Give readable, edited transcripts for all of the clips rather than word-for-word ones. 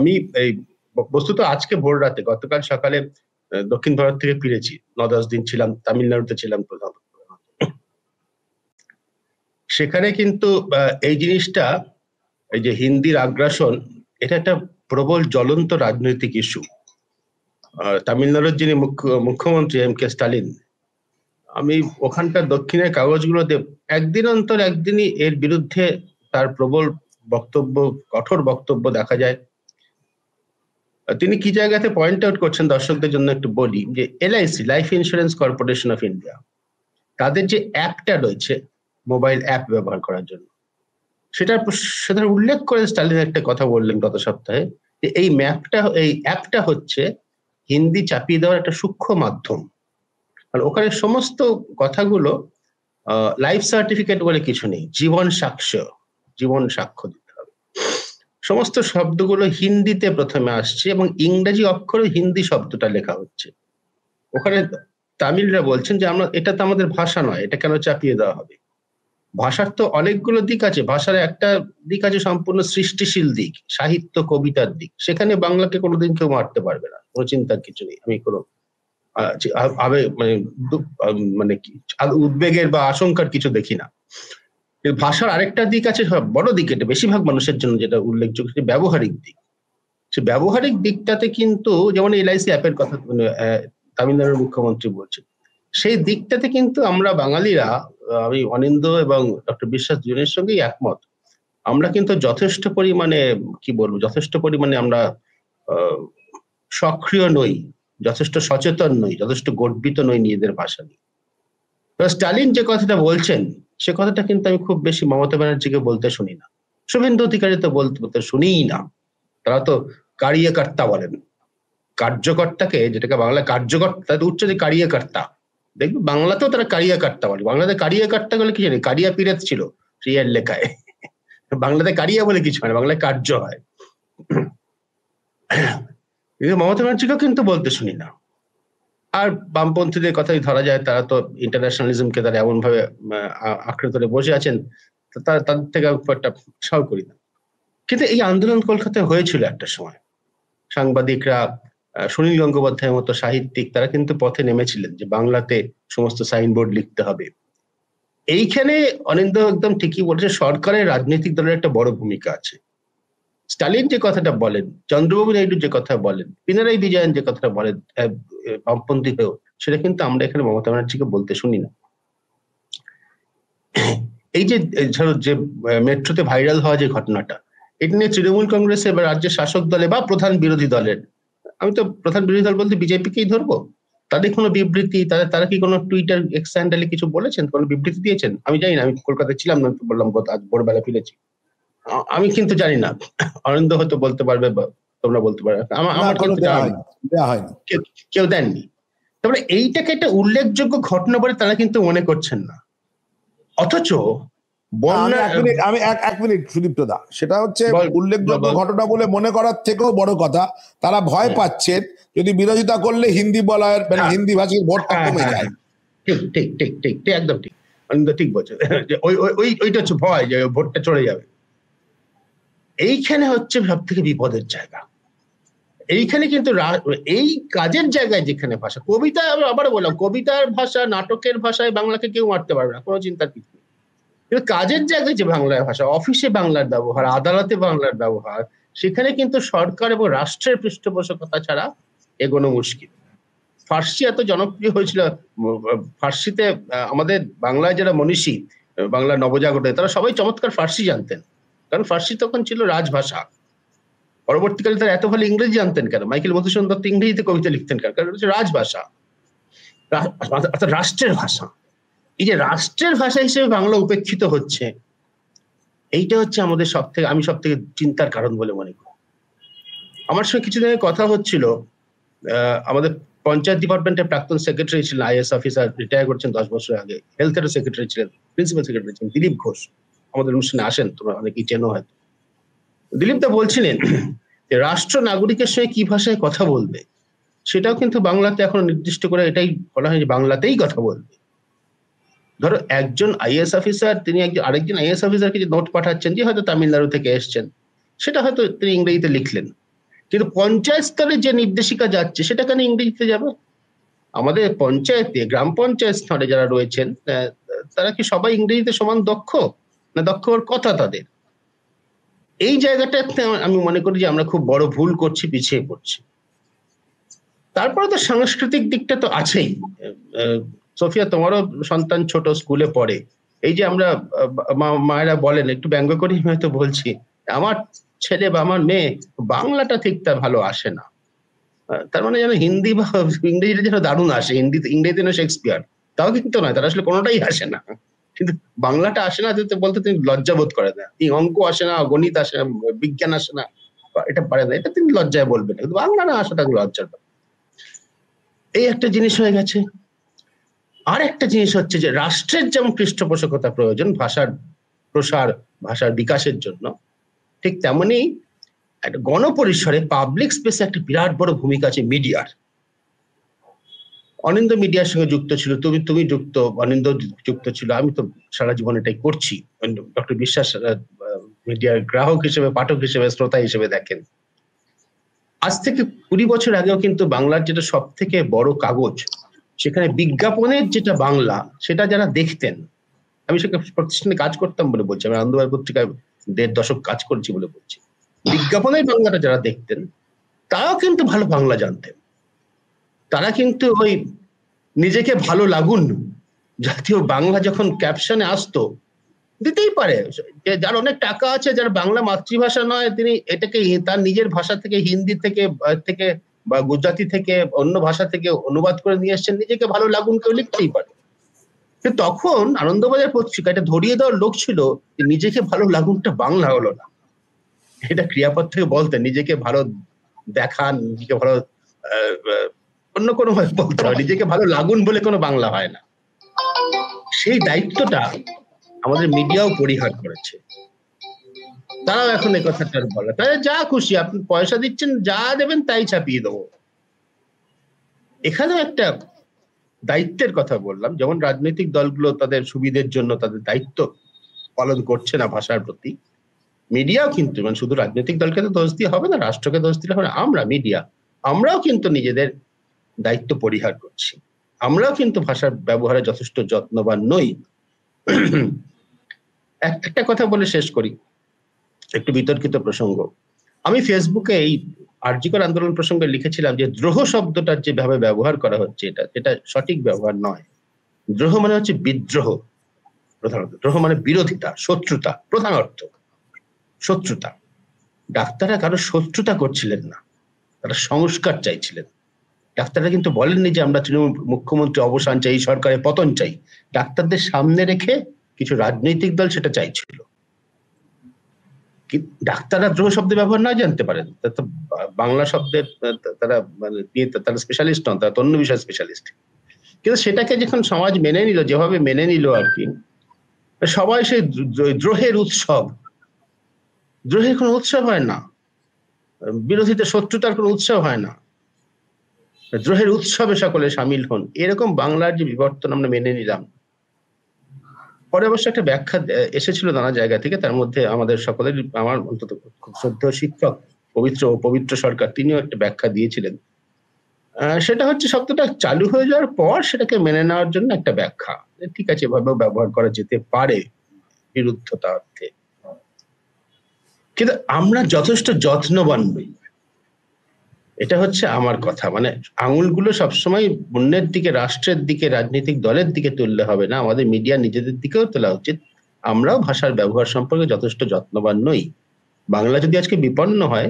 আমি এই বস্তুত আজকে ভোর রাতে গতকাল সকালে দক্ষিণ ভারত থেকে ফিরেছি, 9-10 দিন ছিলাম, তামিলনাড়ুতে ছিলাম প্রধানত। সেখানে কিন্তু এই জিনিসটা, এই যে হিন্দির আগ্রাসন, এটা একটা প্রবল জ্বলন্ত রাজনৈতিক ইস্যু। তামিলনাড়ুর যিনি মুখ্যমন্ত্রী এম.কে. স্টালিন, আমি ওখানকার দক্ষিণের কাগজগুলোতে একদিন অন্তর একদিনই এর বিরুদ্ধে তার প্রবল বক্তব্য, কঠোর বক্তব্য দেখা যায়। তিনি কি জায়গাতে পয়েন্ট আউট করছেন দর্শকদের জন্য একটু বলি, যে LIC, life insurance corporation of India, তাদের যে অ্যাপটা রয়েছে মোবাইল অ্যাপ ব্যবহার করার জন্য, সেটার উল্লেখ করে স্টালিন একটা কথা বললেন গত সপ্তাহে, যে এই অ্যাপটা হচ্ছে হিন্দি চাপিয়ে দেওয়ার একটা সূক্ষ্ম মাধ্যম। আর ওখানে সমস্ত কথাগুলো লাইফ সার্টিফিকেট বলে কিছু নেই, জীবন সাক্ষ্য দিতে হবে। সমস্ত শব্দগুলো হিন্দিতে প্রথমে আসছে এবং ইংরেজি অক্ষরে হিন্দি শব্দটা লেখা হচ্ছে। ওখানে তামিলরা বলছেন যে এটা তো আমাদের ভাষা নয়, এটা কেন চাপিয়ে দেওয়া হবে? ভাষার তো অনেকগুলো দিক আছে। ভাষার একটা দিক আছে সম্পূর্ণ সৃষ্টিশীল দিক, সাহিত্য কবিতার দিক। সেখানে বাংলাকে কোনোদিন কেউ মারতে পারবে না, কোনো চিন্তার কিছু নেই। আমি কোনো মানে উদ্বেগের বা আশঙ্কার কিছু দেখি না। ভাষার আরেকটা দিক আছে, বড় দিক, এটা বেশিরভাগ মানুষের জন্য যেটা উল্লেখযোগ্য, ব্যবহারিক দিক। সে ব্যবহারিক দিকটাতে কিন্তু, যেমন এলআইসি অ্যাপের কথা তামিলনাড়ুর মুখ্যমন্ত্রী বলছেন, সেই দিকটাতে কিন্তু আমরা বাঙালিরা, আমি অনিন্দ এবং ডক্টর বিশ্বাস দুজনের সঙ্গেই একমত, আমরা কিন্তু যথেষ্ট পরিমাণে আমরা সক্রিয় নই, যথেষ্ট সচেতন নই, যথেষ্ট গর্বিত নই নিজেদের ভাষা নিয়ে। স্টালিন যে কথাটা বলছেন, সে কথাটা কিন্তু আমি খুব বেশি মমতা ব্যানার্জিকে বলতে শুনি না, শুভেন্দু অধিকারী তো বলতে শুনিই না। তারা তো কার্যকর্তা বলেন, কার্যকর্তাকে, যেটাকে বাংলা কার্যকর্তা, তাদের উচ্চারণ কার্যকর্তা। দেখবে বাংলাতেও তারা কার্যকর্তা বলে। বাংলাতে কার্যকর্তা বলে কি জানি, কারিয়া পিরেত ছিল শ্রীয়ের লেখায়। বাংলাতে কারিয়া বলে কিছু হয় না, বাংলায় কার্য হয়। মমতা ব্যানার্জিকেও কিন্তু বলতে শুনি না। আর বামপন্থীদের কথাই ধরা যায়, তারা তো ইন্টারন্যাশনালিজমকে তারা এমন ভাবে আঁকড়ে ধরে বসে আছেন, তাদের থেকে একটা সাও করি না। কিন্তু এই আন্দোলন কলকাতায় হয়েছিল একটা সময়। সাংবাদিকরা, সুনীল গঙ্গোপাধ্যায়ের মতো সাহিত্যিক, তারা কিন্তু পথে নেমেছিলেন যে বাংলাতে সমস্ত সাইনবোর্ড লিখতে হবে। এইখানে অনিন্দ একদম ঠিকই বলেছে, সরকারের রাজনৈতিক দলের একটা বড় ভূমিকা আছে। স্টালিন যে কথাটা বলেন, চন্দ্রবাবু নাইডু যে কথা বলেন, পিনারাই বিজয়ন যে কথাটা বলেন বামপন্থী হয়েও, সেটা কিন্তু আমরা এখানে মমতা ব্যানার্জিকে বলতে শুনি না। এই যে মেট্রোতে ভাইরাল হওয়া যে ঘটনাটা, এটা নিয়ে তৃণমূল কংগ্রেসের বা রাজ্যের শাসক দলে বা প্রধান বিরোধী দলের, আমি তো প্রধান বিরোধী দল বলতে বিজেপিকেই ধরবো, তাদের কোনো বিবৃতি, তারা কি কোনো টুইটার এক্স হ্যান্ডেলে কিছু বলেছেন, কোনো বিবৃতি দিয়েছেন? আমি জানি না, আমি কলকাতায় ছিলাম না, বললাম আজ ভোরবেলা ফিরেছি, আমি কিন্তু জানি না। আনন্দ হয়তো বলতে পারবে, বা তোমরা বলতে পারবে, আমার কিন্তু কেউ দেননি। তারপরে এইটাকে একটা উল্লেখযোগ্য ঘটনা বলে তারা কিন্তু মনে করছেন না। অথচ আমি এক মিনিট সুদীপ্ত দা, সেটা হচ্ছে উল্লেখযোগ্য ঘটনা বলে মনে করার থেকেও বড় কথা, তারা ভয় পাচ্ছেন যদি বিরোধিতা করলে হিন্দি বলার, মানে হিন্দি ভাষীর ভোটটা কমে যায়। ঠিক ঠিক ঠিক ঠিক একদম ঠিক, ঠিক বলছে। ওইটা হচ্ছে ভয় যে ভোটটা চলে যাবে। এইখানে হচ্ছে সব থেকে বিপদের জায়গা। এইখানে কিন্তু এই কাজের জায়গায় যেখানে ভাষা, কবিতা, আবার বললাম, কবিতার ভাষা, নাটকের ভাষায় বাংলাকে কেউ মারতে পারবে না, কোনো চিন্তার কিছু নেই। কিন্তু কাজের জায়গায় যে বাংলার ভাষা, অফিসে বাংলার ব্যবহার, আদালতে বাংলার ব্যবহার, সেখানে কিন্তু সরকার এবং রাষ্ট্রের পৃষ্ঠপোষকতা ছাড়া এগোনো মুশকিল। ফার্সি এত জনপ্রিয় হয়েছিল, ফার্সিতে আমাদের বাংলায় যারা মনীষী, বাংলা নবজাগরণে, তারা সবাই চমৎকার ফার্সি জানতেন, কারণ ফার্সি তখন ছিল রাজভাষা। পরবর্তীকালে তারা এত ভালো ইংরেজি জানতেন কেন? মাইকেল মধুসূদন দত্ত ইংরেজিতে কবিতা লিখতেন কেন? কারণ হচ্ছে রাজভাষা, অর্থাৎ রাষ্ট্রের ভাষা। এই যে রাষ্ট্রের ভাষা হিসেবে বাংলা উপেক্ষিত হচ্ছে, এইটা হচ্ছে আমাদের আমি সব থেকে চিন্তার কারণ বলে মনে করি। আমার সঙ্গে কিছুদিন আগে কথা হচ্ছিল, আমাদের পঞ্চায়েত ডিপার্টমেন্টের প্রাক্তন সেক্রেটারি ছিলেন, আইএস অফিসার, রিটায়ার করছেন 10 বছর আগে, হেলথের সেক্রেটারি ছিলেন, প্রিন্সিপাল সেক্রেটারি ছিলেন, দিলীপ ঘোষ। আমাদের অনুষ্ঠানে আসেন, তোমরা অনেকেই চেনো হয়তো। দিলীপ দা বলছিলেন যে রাষ্ট্র নাগরিকের সঙ্গে কি ভাষায় কথা বলবে সেটাও কিন্তু বাংলাতে এখন নির্দিষ্ট করে এটাই বলা হয় যে বাংলাতেই কথা বলবে। ধরো একজন আইএস অফিসার, তিনি আরেকজন আইএস অফিসারকে যে নোট পাঠাচ্ছেন, যে হয়তো তামিলনাড়ু থেকে এসছেন, সেটা হয়তো তিনি ইংরেজিতে লিখলেন, কিন্তু পঞ্চায়েত স্তরে যে নির্দেশিকা যাচ্ছে সেটা কেন ইংরেজিতে যাবে? আমাদের পঞ্চায়েতে, গ্রাম পঞ্চায়েত স্তরে যারা রয়েছেন তারা কি সবাই ইংরেজিতে সমান দক্ষ? না দক্ষ হওয়ার কথা তাদের? এই জায়গাটাতে আমি মনে করি যে আমরা খুব বড় ভুল করছি, পিছিয়ে পড়ছি। তারপরে তো সাংস্কৃতিক দিকটা তো আছেই। সোফিয়া, তোমারও সন্তান ছোট, স্কুলে পড়ে। এই যে আমরা মায়েরা বলেন, একটু ব্যঙ্গ করি হয়তো বলছি, আমার ছেলে বা আমার মেয়ে বাংলাটা ঠিক তার ভালো আসে না। তার মানে যেন হিন্দি বা ইংরেজিটা যেন দারুণ আসে, ইংরেজিতে না শেক্সপিয়ার, তাও কিন্তু নয়, তার আসলে কোনোটাই আসে না। কিন্তু বাংলাটা আসে না বলতে তিনি লজ্জাবোধ করে না। অঙ্ক আসে না, গণিত আসে না, বিজ্ঞান আসে না, এটা পারে না, এটা তিনি লজ্জায় বলবেন। কিন্তু বাংলা না আসাটা লজ্জার। এই একটা জিনিস হয়ে গেছে। আর একটা জিনিস হচ্ছে যে রাষ্ট্রের যেমন পৃষ্ঠপোষকতা প্রয়োজন ভাষার প্রসার, ভাষার বিকাশের জন্য, ঠিক তেমনি একটা গণপরিসরে পাবলিক স্পেসে একটা বিরাট বড় ভূমিকা আছে মিডিয়ার। অনিন্দ মিডিয়ার সঙ্গে যুক্ত ছিল, তুমি যুক্ত, অনিন্দ যুক্ত ছিল, আমি তো সারা জীবন এটাই করছি। ডক্টর বিশ্বাস মিডিয়ার গ্রাহক হিসেবে, পাঠক হিসেবে, শ্রোতা হিসেবে দেখেন। আজ থেকে 20 বছর আগেও কিন্তু বাংলার যেটা সব থেকে বড় কাগজ, সেখানে বিজ্ঞাপনের যেটা বাংলা, সেটা যারা দেখতেন, আমি সেখানে প্রতিষ্ঠানে কাজ করতাম বলে বলছি, আমি আনন্দবাজার পত্রিকায় 1.5 দশক কাজ করছি বলে বলছি, বিজ্ঞাপনের বাংলাটা যারা দেখতেন তারাও কিন্তু ভালো বাংলা জানতেন। তারা কিন্তু ওই নিজেকে ভালো লাগুন জাতীয় বাংলা যখন ক্যাপশনে আসতো, দিতেই পারে, যার অনেক টাকা আছে, যার বাংলা মাতৃভাষা নয়, তিনি এটাকে তার নিজের ভাষা থেকে, হিন্দি থেকে বা গুজরাটি থেকে, অন্য ভাষা থেকে অনুবাদ করে নিয়ে আসছেন, নিজেকে ভালো লাগুন কেউ লিখতেই পারে। কিন্তু তখন আনন্দবাজার পত্রিকা এটা ধরিয়ে দেওয়ার লোক ছিল যে নিজেকে ভালো লাগুনটা বাংলা হলো না, এটা ক্রিয়াপদ থেকে বলতেন, নিজেকে ভালো দেখান, নিজেকে ভালো অন্য কোনো ভাবে বলতে হয়, নিজেকে ভালো লাগুন বলে কোনো বাংলা হয় না। সেই দায়িত্বটা আমাদের মিডিয়াও পরিহার করেছে। তারাও এখন এই কথাটা বলে, তাহলে যা খুশি, আপনি পয়সা দিচ্ছেন, যা দেবেন তাই ছাপিয়ে দেবো। এখানেও একটা দায়িত্বের কথা বললাম, যেমন রাজনৈতিক দলগুলো তাদের সুবিধের জন্য তাদের দায়িত্ব পালন করছে না ভাষার প্রতি, মিডিয়াও কিন্তু, মানে শুধু রাজনৈতিক দলকে তো দোষ দিয়ে হবে না, রাষ্ট্রকে দোষ দিলে হবে না, আমরা মিডিয়া, আমরাও কিন্তু নিজেদের দায়িত্ব পরিহার করছি। আমরাও কিন্তু ভাষার ব্যবহারে যথেষ্ট যত্নবান নই। একটা কথা বলে শেষ করি, একটু বিতর্কিত প্রসঙ্গ। আমি ফেসবুকে এই আরজিকর আন্দোলন প্রসঙ্গে লিখেছিলাম যে দ্রোহ শব্দটার যেভাবে ব্যবহার করা হচ্ছে, এটা সঠিক ব্যবহার নয়। দ্রোহ মানে হচ্ছে বিদ্রোহ, প্রধানত দ্রোহ মানে বিরোধিতা, শত্রুতা, প্রধান অর্থ শত্রুতা। ডাক্তাররা কারো শত্রুতা করছিলেন না, তারা সংস্কার চাইছিলেন। ডাক্তাররা কিন্তু বলেননি যে আমরা তৃণমূল মুখ্যমন্ত্রী অবসান চাই, সরকারের পতন চাই। ডাক্তারদের সামনে রেখে কিছু রাজনৈতিক দল সেটা চাইছিল। ডাক্তাররা দ্রোহ শব্দ ব্যবহার না জানতে পারেন, বাংলা শব্দের তারা স্পেশালিস্ট নন, তারা অন্য বিষয় স্পেশালিস্ট। কিন্তু সেটাকে যখন সমাজ মেনে নিল, যেভাবে মেনে নিল আর কি, সবাই সেই দ্রোহের উৎসব, দ্রোহের কোনো উৎসব হয় না, বিরোধীদের শত্রুতার কোনো উৎসব হয় না, দ্রোহের উৎসবে সকলে সামিল হন, এরকম বাংলার যে বিবর্তন আমরা মেনে নিলাম। পরে অবশ্য একটা ব্যাখ্যা এসেছিল নানা জায়গা থেকে, তার মধ্যে আমাদের সকলের, আমার অন্তত খুব শ্রদ্ধেয় শিক্ষক পবিত্র সরকার, তিনিও একটা ব্যাখ্যা দিয়েছিলেন। সেটা হচ্ছে শব্দটা চালু হয়ে যাওয়ার পর সেটাকে মেনে নেওয়ার জন্য একটা ব্যাখ্যা, ঠিক আছে এভাবেও ব্যবহার করা যেতে পারে বিরুদ্ধতা অর্থে। কিন্তু আমরা যথেষ্ট যত্নবান নই, এটা হচ্ছে আমার কথা। মানে আঙুলগুলো সবসময় অন্যের দিকে, রাষ্ট্রের দিকে, রাজনৈতিক দলের দিকে তুললে হবে না, আমাদের মিডিয়া নিজেদের দিকেও তোলা উচিত। আমরাও ভাষার ব্যবহার সম্পর্কে যথেষ্ট যত্নবান নই। বাংলা যদি আজকে বিপন্ন হয়,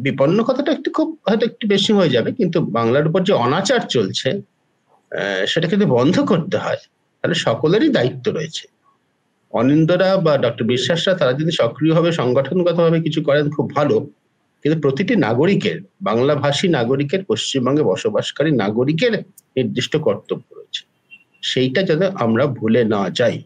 বিপন্ন কথাটা হয়তো একটু বেশি হয়ে যাবে, কিন্তু বাংলার উপর যে অনাচার চলছে সেটা কিন্তু বন্ধ করতে হয়, তাহলে সকলেরই দায়িত্ব রয়েছে। অনিন্দরা বা ডক্টর বিশ্বাসরা তারা যদি সক্রিয়ভাবে সংগঠনগতভাবে কিছু করেন খুব ভালো, কিন্তু প্রতিটি নাগরিকের, বাংলা ভাষী নাগরিকের, পশ্চিমবঙ্গে বসবাসকারী নাগরিকের নির্দিষ্ট কর্তব্য রয়েছে, সেইটা যাতে আমরা ভুলে না যাই।